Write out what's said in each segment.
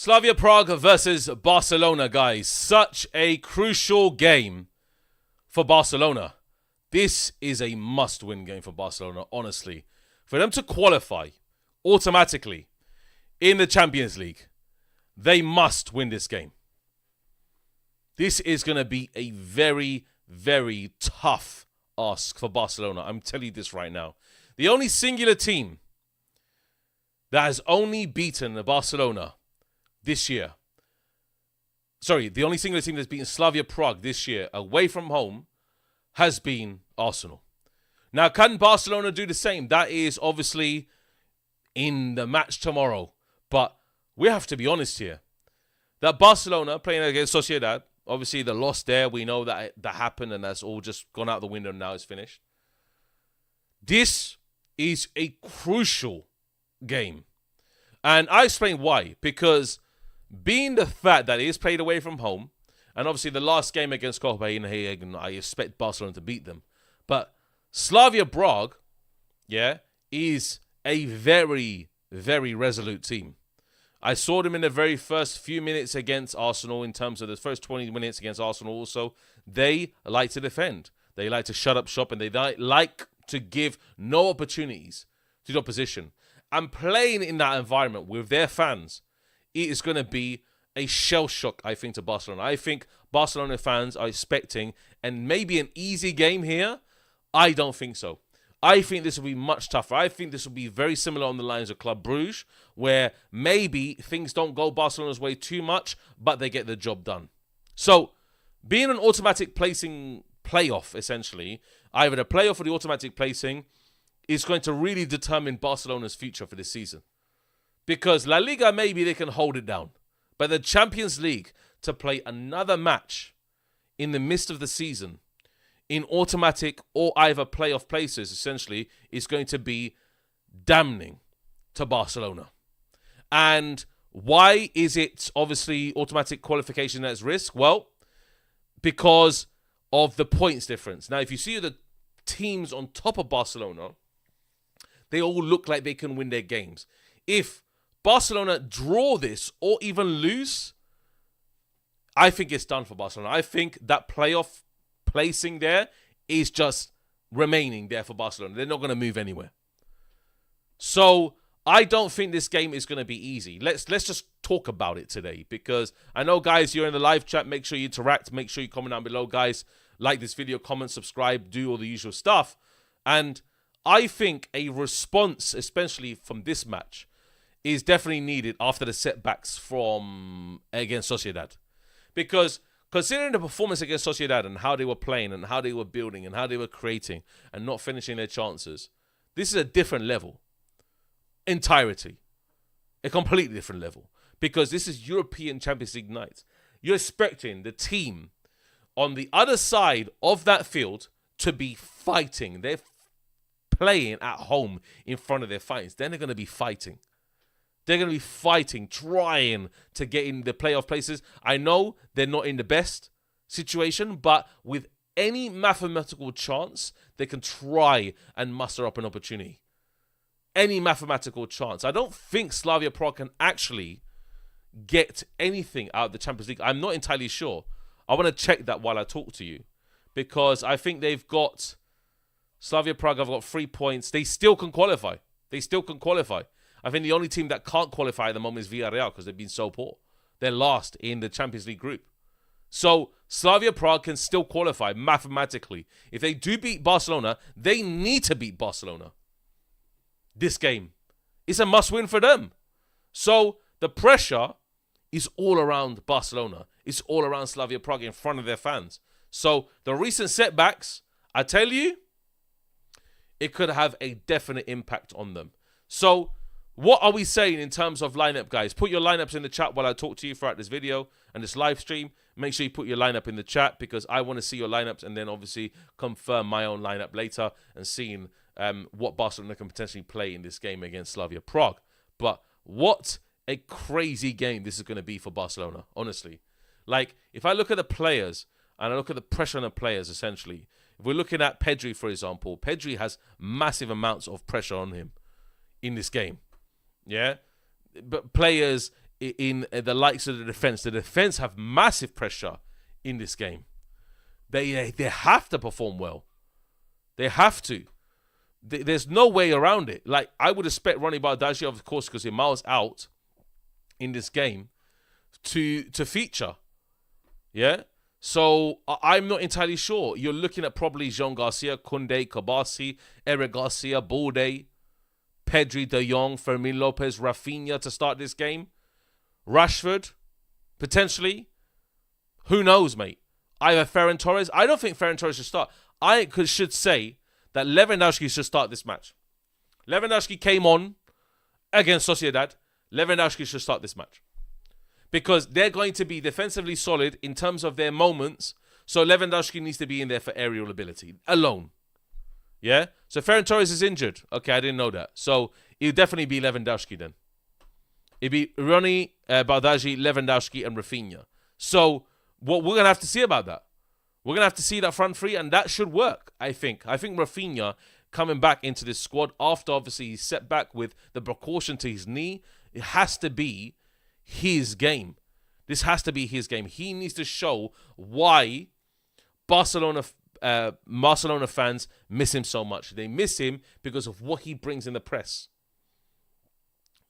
Slavia Prague versus Barcelona, guys. Such a crucial game for Barcelona. This is a must-win game for Barcelona, honestly. For them to qualify automatically in the Champions League, they must win this game. This is going to be a very, very tough ask for Barcelona. I'm telling you this right now. The only singular team that has only beaten Barcelona this year. Sorry, the only singular team that's beaten Slavia Prague this year away from home has been Arsenal. Now, can Barcelona do the same? That is obviously in the match tomorrow. But we have to be honest here. That Barcelona playing against Sociedad, obviously the loss there, we know that happened and that's all just gone out the window and now it's finished. This is a crucial game. And I explain why. Because being the fact that it is played away from home, and obviously the last game against Copenhagen, I expect Barcelona to beat them. But Slavia Prague, is a very, very resolute team. I saw them in the very first few minutes against Arsenal in terms of the first 20 minutes against Arsenal also. They like to defend. They like to shut up shop and they like to give no opportunities to the opposition. And playing in that environment with their fans, it is going to be a shell shock, I think, to Barcelona. I think Barcelona fans are expecting, and maybe an easy game here. I don't think so. I think this will be much tougher. I think this will be very similar on the lines of Club Brugge, where maybe things don't go Barcelona's way too much, but they get the job done. So, being an automatic placing playoff, essentially, either the playoff or the automatic placing, is going to really determine Barcelona's future for this season. Because La Liga, maybe they can hold it down. But the Champions League, to play another match in the midst of the season, in automatic or either playoff places, essentially, is going to be damning to Barcelona. And why is it obviously automatic qualification that's risk? Well, because of the points difference. Now, if you see the teams on top of Barcelona, they all look like they can win their games. If Barcelona draw this or even lose, I think it's done for Barcelona. I think that playoff placing there is just remaining there for Barcelona. They're not going to move anywhere. So I don't think this game is going to be easy. Let's just talk about it today, because I know, guys, you're in the live chat. Make sure you interact. Make sure you comment down below, guys. Like this video, comment, subscribe, do all the usual stuff. And I think a response, especially from this match, is definitely needed after the setbacks from against Sociedad. Because considering the performance against Sociedad and how they were playing and how they were building and how they were creating and not finishing their chances, this is a different level. Entirety. A completely different level. Because this is European Champions League night. You're expecting the team on the other side of that field to be fighting. They're playing at home in front of their fans. Then they're going to be fighting. They're going to be fighting, trying to get in the playoff places. I know they're not in the best situation, but with any mathematical chance, they can try and muster up an opportunity. Any mathematical chance. I don't think Slavia Prague can actually get anything out of the Champions League. I'm not entirely sure. I want to check that while I talk to you, because I think they've got... Slavia Prague have got 3 points. They still can qualify. I think the only team that can't qualify at the moment is Villarreal, because they've been so poor. They're last in the Champions League group. So Slavia Prague can still qualify mathematically. If they do beat Barcelona, they need to beat Barcelona. This game is a must-win for them. So the pressure is all around Barcelona. It's all around Slavia Prague in front of their fans. So the recent setbacks, I tell you, it could have a definite impact on them. So what are we saying in terms of lineup, guys? Put your lineups in the chat while I talk to you throughout this video and this live stream. Make sure you put your lineup in the chat, because I want to see your lineups and then obviously confirm my own lineup later and seeing what Barcelona can potentially play in this game against Slavia Prague. But what a crazy game this is going to be for Barcelona, honestly. Like, if I look at the players and I look at the pressure on the players, essentially, if we're looking at Pedri, for example, Pedri has massive amounts of pressure on him in this game. Yeah? But players in the likes of the defense. The defense have massive pressure in this game. They have to perform well. They have to. There's no way around it. Like, I would expect Ronnie Bardghji, of course, because he's miles out in this game, to feature. Yeah? So I'm not entirely sure. You're looking at probably Jean Garcia, Koundé, Kabasi, Eric Garcia, Balde, Pedri, De Jong, Fermin Lopez, Rafinha to start this game. Rashford, potentially. Who knows, mate? Either Ferran Torres. I don't think Ferran Torres should start. I should say that Lewandowski should start this match. Lewandowski came on against Sociedad. Lewandowski should start this match. Because they're going to be defensively solid in terms of their moments. So Lewandowski needs to be in there for aerial ability alone. Yeah? So Ferran Torres is injured. Okay, I didn't know that. So it'll definitely be Lewandowski then. It'll be Ronnie, Bardghji, Lewandowski, and Rafinha. So what we're going to have to see about that. We're going to have to see that front three, and that should work, I think. I think Rafinha coming back into this squad after obviously he's set back with the precaution to his knee, it has to be his game. This has to be his game. He needs to show why Barcelona fans miss him so much. They miss him because of what he brings in the press.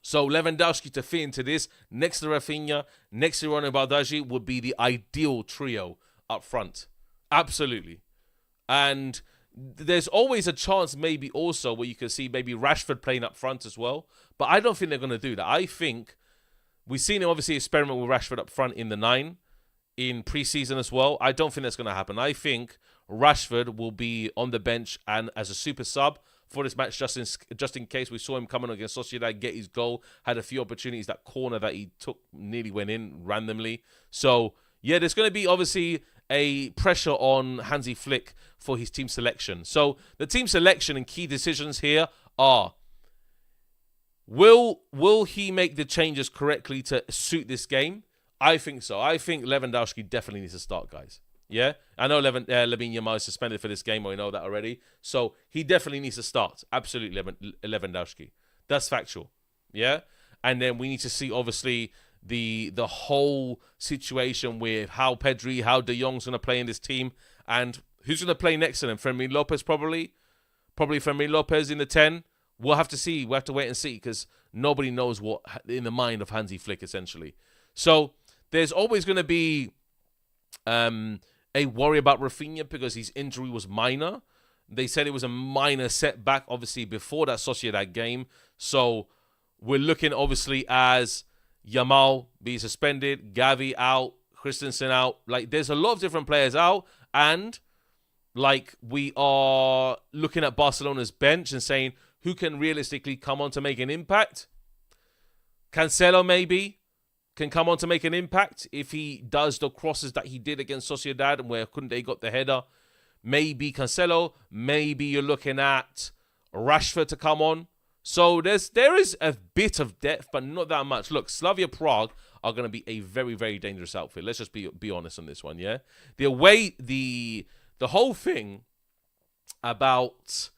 So Lewandowski to fit into this, next to Rafinha, next to Ronnie Bardghji, would be the ideal trio up front. Absolutely. And there's always a chance maybe also where you can see maybe Rashford playing up front as well. But I don't think they're going to do that. I think we've seen him obviously experiment with Rashford up front in the 9 in pre-season as well. I don't think that's going to happen. I think Rashford will be on the bench and as a super sub for this match, just in case. We saw him coming against Sociedad, get his goal, had a few opportunities. That corner that he took nearly went in randomly. So, yeah, there's going to be obviously a pressure on Hansi Flick for his team selection. So, the team selection and key decisions here are, will he make the changes correctly to suit this game? I think so. I think Lewandowski definitely needs to start, guys. Yeah, I know Lamine Yamal is suspended for this game. We know that already. So he definitely needs to start. Absolutely, Lewandowski. That's factual. Yeah, and then we need to see obviously the whole situation with how Pedri, how De Jong's going to play in this team, and who's going to play next to them. Fermin Lopez probably Fermin Lopez in the 10. We'll have to see. We'll have to wait and see because nobody knows what in the mind of Hansi Flick essentially. So there's always going to be a worry about Rafinha because his injury was minor. They said it was a minor setback, obviously, before that Sociedad game. So we're looking, obviously, as Yamal being suspended, Gavi out, Christensen out. Like, there's a lot of different players out. And, like, we are looking at Barcelona's bench and saying, who can realistically come on to make an impact? Cancelo, maybe, can come on to make an impact if he does the crosses that he did against Sociedad and where Koundé got the header. Maybe Cancelo. Maybe you're looking at Rashford to come on. So there is a bit of depth, but not that much. Look, Slavia Prague are going to be a very, very dangerous outfit. Let's just be honest on this one, yeah? The whole thing about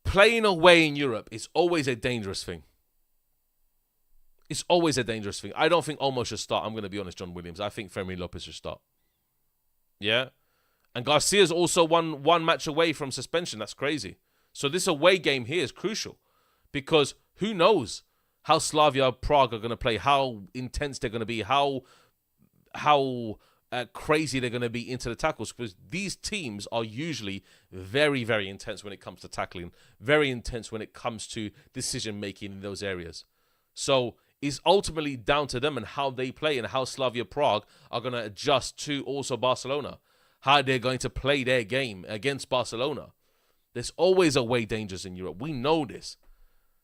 playing away in Europe is always a dangerous thing. It's always a dangerous thing. I don't think Olmo should start. I'm going to be honest, John Williams. I think Fermin Lopez should start. Yeah? And Garcia's also one match away from suspension. That's crazy. So this away game here is crucial because who knows how Slavia Prague are going to play, how intense they're going to be, how crazy they're going to be into the tackles because these teams are usually very, very intense when it comes to tackling, very intense when it comes to decision-making in those areas. So it's ultimately down to them and how they play and how Slavia Prague are going to adjust to also Barcelona, how they're going to play their game against Barcelona. There's always away dangers in Europe. We know this.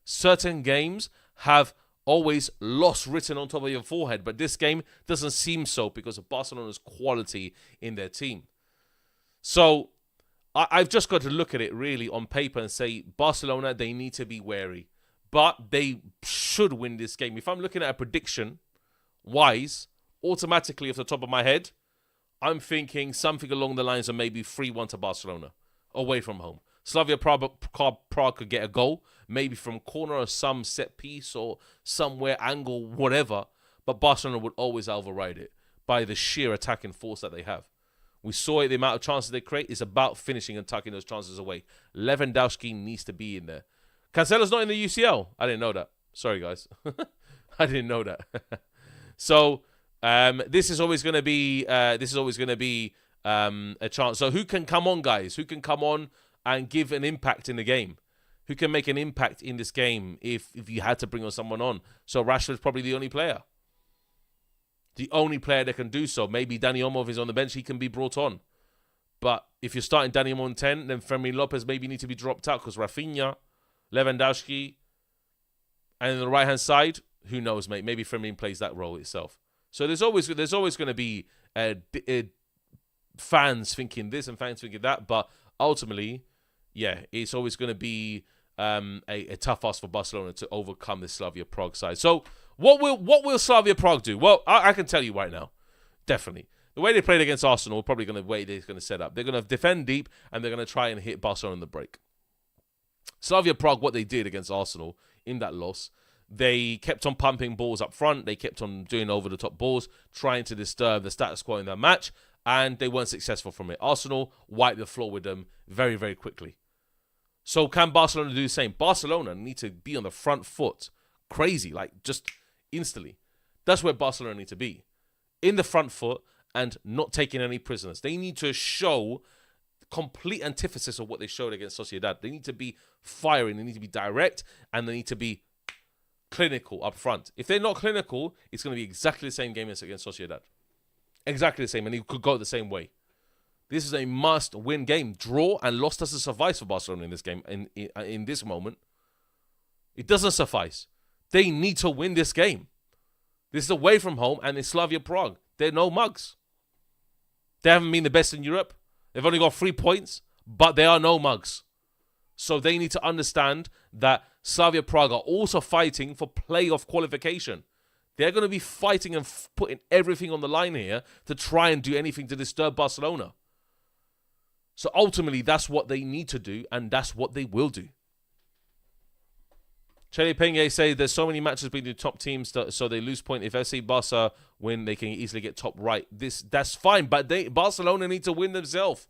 Certain games have always loss written on top of your forehead, but this game doesn't seem so because of Barcelona's quality in their team. So I've just got to look at it really on paper and say Barcelona, they need to be wary. But they should win this game. If I'm looking at a prediction-wise, automatically off the top of my head, I'm thinking something along the lines of maybe 3-1 to Barcelona, away from home. Slavia Prague could get a goal, maybe from corner or some set piece or somewhere, angle, whatever. But Barcelona would always override it by the sheer attacking force that they have. We saw it, the amount of chances they create is about finishing and tucking those chances away. Lewandowski needs to be in there. Cancelo's not in the UCL. I didn't know that. Sorry, guys. I didn't know that. So this is always going to be a chance. So who can come on, guys? Who can come on and give an impact in the game? Who can make an impact in this game if you had to bring on someone on? So Rashford's probably the only player. The only player that can do so. Maybe Dani Olmo, if he's on the bench, he can be brought on. But if you're starting Dani Olmo in 10, then Fermin Lopez maybe need to be dropped out because Rafinha, Lewandowski, and on the right-hand side, who knows, mate? Maybe Fermin plays that role itself. So there's always going to be fans thinking this and fans thinking that. But ultimately, yeah, it's always going to be a tough ask for Barcelona to overcome the Slavia Prague side. So what will Slavia Prague do? Well, I can tell you right now, definitely. The way they played against Arsenal, probably going to way they're going to set up. They're going to defend deep and they're going to try and hit Barcelona in the break. Slavia Prague, what they did against Arsenal in that loss, they kept on pumping balls up front. They kept on doing over-the-top balls, trying to disturb the status quo in that match, and they weren't successful from it. Arsenal wiped the floor with them very, very quickly. So can Barcelona do the same? Barcelona need to be on the front foot. Crazy, like just instantly. That's where Barcelona need to be. In the front foot and not taking any prisoners. They need to show complete antithesis of what they showed against Sociedad. They need to be firing. They need to be direct. And they need to be clinical up front. If they're not clinical, it's going to be exactly the same game as against Sociedad. Exactly the same. And it could go the same way. This is a must-win game. Draw and loss doesn't suffice for Barcelona in this game. In this moment, it doesn't suffice. They need to win this game. This is away from home, and it's Slavia Prague. They're no mugs. They haven't been the best in Europe. They've only got 3 points, but they are no mugs. So they need to understand that Slavia Prague are also fighting for playoff qualification. They're going to be fighting and putting everything on the line here to try and do anything to disturb Barcelona. So ultimately, that's what they need to do, and that's what they will do. Chele Penge say there's so many matches between the top teams, so they lose point. If FC Barca win, they can easily get top right. That's fine, but Barcelona need to win themselves.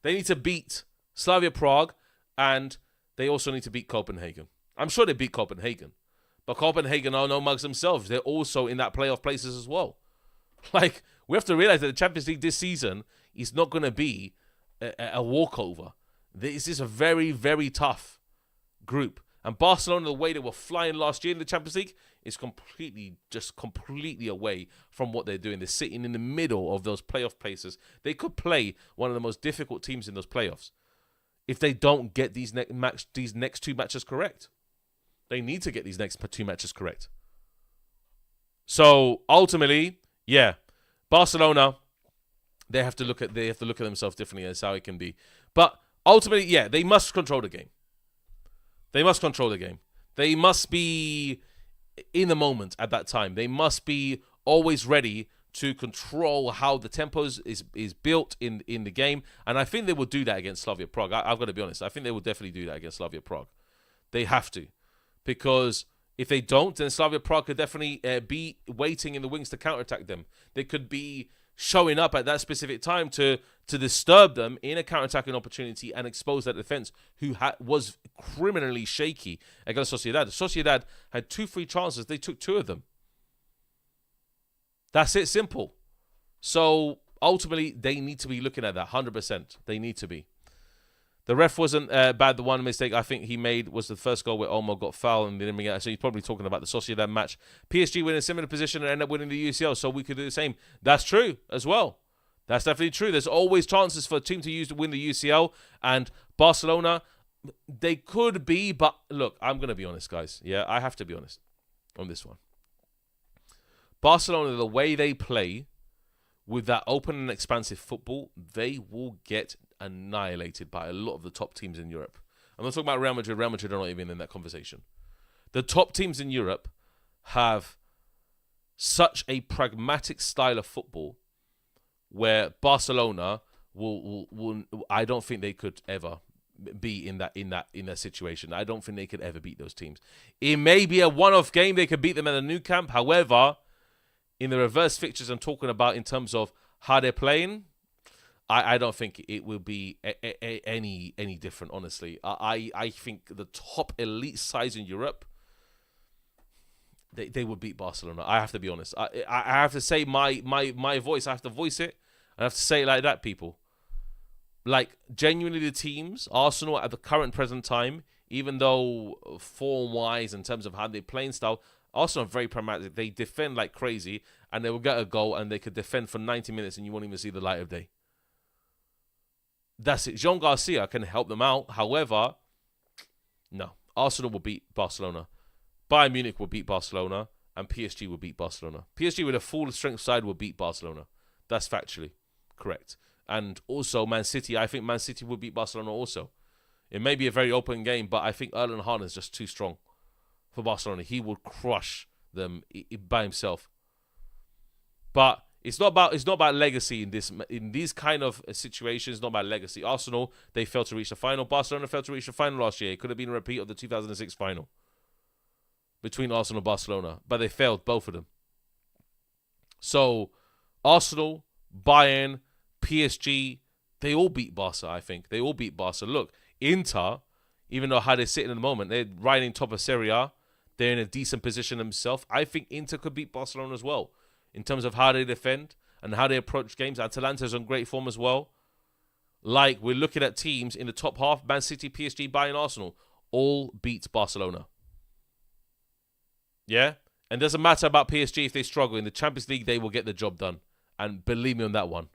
They need to beat Slavia Prague, and they also need to beat Copenhagen. I'm sure they beat Copenhagen, but Copenhagen are no mugs themselves. They're also in that playoff places as well. Like, we have to realize that the Champions League this season is not going to be a walkover. This is a very, very tough group. And Barcelona, the way they were flying last year in the Champions League, is completely away from what they're doing. They're sitting in the middle of those playoff places. They could play one of the most difficult teams in those playoffs if they don't get these next 2 matches correct. They need to get these next 2 matches correct. So ultimately, yeah, Barcelona, they have to look at themselves differently. That's how it can be. But ultimately, yeah, they must control the game. They must control the game. They must be in the moment at that time. They must be always ready to control how the tempo is built in the game. And I think they will do that against Slavia Prague. I've got to be honest. I think they will definitely do that against Slavia Prague. They have to. Because if they don't, then Slavia Prague could definitely be waiting in the wings to counterattack them. They could be showing up at that specific time to disturb them in a counter-attacking opportunity and expose that defense, who was criminally shaky against Sociedad. Sociedad had 2 free chances. They took 2 of them. That's it, simple. So ultimately, they need to be looking at that 100%. They need to be. The ref wasn't bad. The one mistake I think he made was the first goal where Olmo got fouled and didn't bring it. So he's probably talking about the Sociedad match. PSG win in a similar position and end up winning the UCL, so we could do the same. That's true as well. That's definitely true. There's always chances for a team to win the UCL, and Barcelona, they could be, but look, I'm going to be honest, guys. Yeah, I have to be honest on this one. Barcelona, the way they play with that open and expansive football, they will get annihilated by a lot of the top teams in Europe. I'm not talking about Real Madrid. Real Madrid are not even in that conversation. The top teams in Europe have such a pragmatic style of football where Barcelona will I don't think they could ever be in that situation. I don't think they could ever beat those teams. It may be a one-off game. They could beat them at the new camp. However, in the reverse fixtures I'm talking about in terms of how they're playing, I don't think it will be any different, honestly. I think the top elite sides in Europe, they would beat Barcelona. I have to be honest. I have to say my voice. I have to voice it. I have to say it like that, people. Like, genuinely, the teams, Arsenal at the current present time, even though form-wise, in terms of how they play and style, Arsenal are very pragmatic. They defend like crazy, and they will get a goal, and they could defend for 90 minutes, and you won't even see the light of day. That's it. Jean Garcia can help them out. However, no. Arsenal will beat Barcelona. Bayern Munich will beat Barcelona, and PSG will beat Barcelona. PSG with a full-strength side will beat Barcelona. That's factually correct. And also Man City, I think Man City will beat Barcelona also. It may be a very open game, but I think Erling Haaland is just too strong for Barcelona. He will crush them by himself. But it's not about legacy in these kind of situations. It's not about legacy. Arsenal, they failed to reach the final. Barcelona failed to reach the final last year. It could have been a repeat of the 2006 final between Arsenal and Barcelona, but they failed, both of them. So Arsenal, Bayern, PSG, they all beat Barca, I think. They all beat Barca. Look, Inter, even though how they're sitting at the moment, they're riding top of Serie A. They're in a decent position themselves. I think Inter could beat Barcelona as well in terms of how they defend and how they approach games. Atalanta's on great form as well. Like, we're looking at teams in the top half, Man City, PSG, Bayern, Arsenal, all beat Barcelona. Yeah? And it doesn't matter about PSG if they struggle. In the Champions League, they will get the job done. And believe me on that one.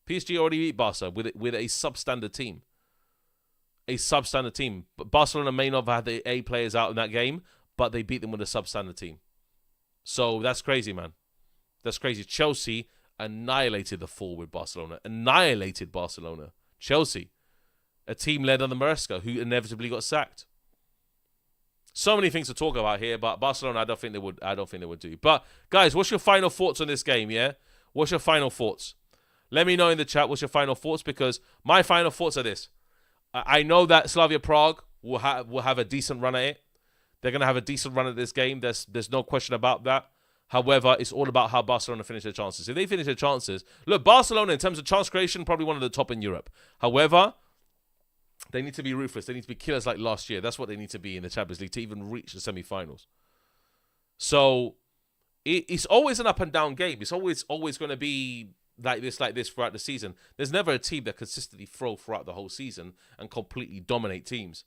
PSG already beat Barca with a substandard team. A substandard team. But Barcelona may not have had the A players out in that game, but they beat them with a substandard team. So that's crazy, man. That's crazy. Chelsea annihilated the fall with Barcelona. Annihilated Barcelona. Chelsea. A team led under Maresca, who inevitably got sacked. So many things to talk about here, but Barcelona, I don't think they would do. But guys, what's your final thoughts on this game, yeah? What's your final thoughts? Let me know in the chat what's your final thoughts, because my final thoughts are this. I know that Slavia Prague will have a decent run at it. They're going to have a decent run at this game. There's no question about that. However, it's all about how Barcelona finish their chances. If they finish their chances... Look, Barcelona, in terms of chance creation, probably one of the top in Europe. However, they need to be ruthless. They need to be killers like last year. That's what they need to be in the Champions League to even reach the semi-finals. So, it's always an up-and-down game. It's always going to be like this throughout the season. There's never a team that consistently throw throughout the whole season and completely dominate teams.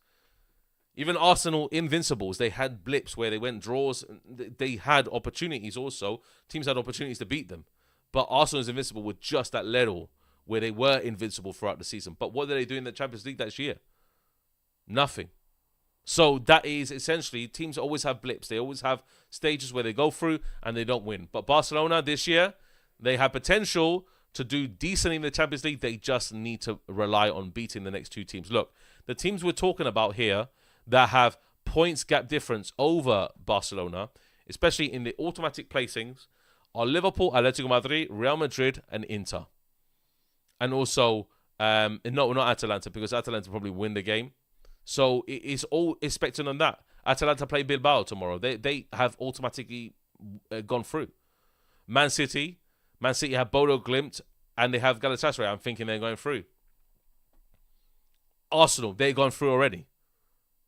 Even Arsenal Invincibles, they had blips where they went draws. They had opportunities also. Teams had opportunities to beat them. But Arsenal's Invincible were just that level where they were invincible throughout the season. But what did they do in the Champions League that year? Nothing. So that is essentially, teams always have blips. They always have stages where they go through and they don't win. But Barcelona this year, they have potential to do decent in the Champions League. They just need to rely on beating the next two teams. Look, the teams we're talking about here that have points gap difference over Barcelona, especially in the automatic placings, are Liverpool, Atletico Madrid, Real Madrid, and Inter. And also, not Atalanta, because Atalanta probably win the game. So it's all expecting on that. Atalanta play Bilbao tomorrow. They have automatically gone through. Man City have Bodo Glimt, and they have Galatasaray. I'm thinking they're going through. Arsenal, they've gone through already.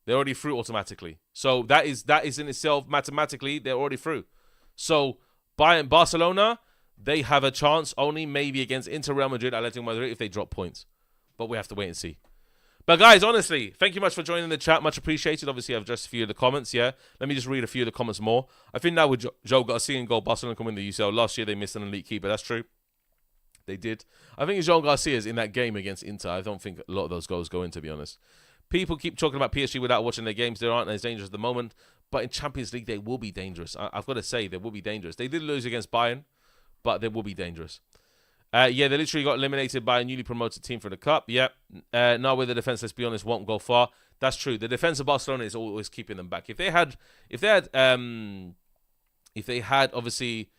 They're already through automatically. So that is in itself, mathematically, they're already through. So Bayern, Barcelona, they have a chance only maybe against Inter, Real Madrid, Atletico Madrid if they drop points. But we have to wait and see. But guys, honestly, thank you much for joining the chat. Much appreciated. Obviously, I've addressed a few of the comments, yeah. Let me just read a few of the comments more. I think now with Joe Garcia and goal, Barcelona can win the UCL. Last year, they missed an elite keeper. That's true. They did. I think Joe Garcia's in that game against Inter. I don't think a lot of those goals go in, to be honest. People keep talking about PSG without watching their games. They aren't as dangerous at the moment. But in Champions League, they will be dangerous. I've got to say, they will be dangerous. They did lose against Bayern, but they will be dangerous. Yeah, they literally got eliminated by a newly promoted team for the Cup. Yep. Now with the defense, let's be honest, won't go far. That's true. The defense of Barcelona is always keeping them back. If they had obviously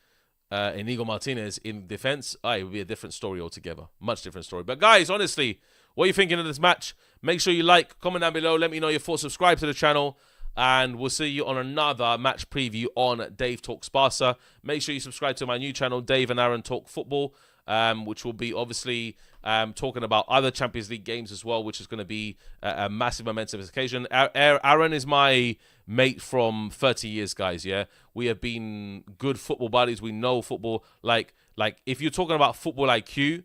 Inigo Martinez in defense, it would be a different story altogether. Much different story. But guys, honestly, what are you thinking of this match? Make sure you like, comment down below. Let me know your thoughts. Subscribe to the channel. And we'll see you on another match preview on Dave Talks Barca. Make sure you subscribe to my new channel, Dave and Aaron Talk Football, which will be obviously talking about other Champions League games as well, which is going to be a massive momentous occasion. Aaron is my mate from 30 years, guys, yeah? We have been good football buddies. We know football. Like if you're talking about football IQ,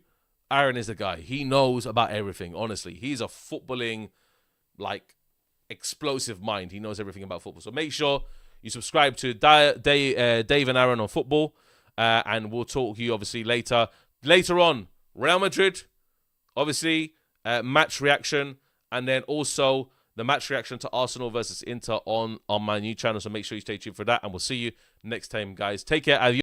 Aaron is the guy. He knows about everything, honestly. He's a footballing, explosive mind. He knows everything about football. So make sure you subscribe to Dave and Aaron on football, and we'll talk to you obviously later on. Real Madrid, obviously, match reaction, and then also the match reaction to Arsenal versus Inter on my new channel. So make sure you stay tuned for that, and we'll see you next time, guys. Take care.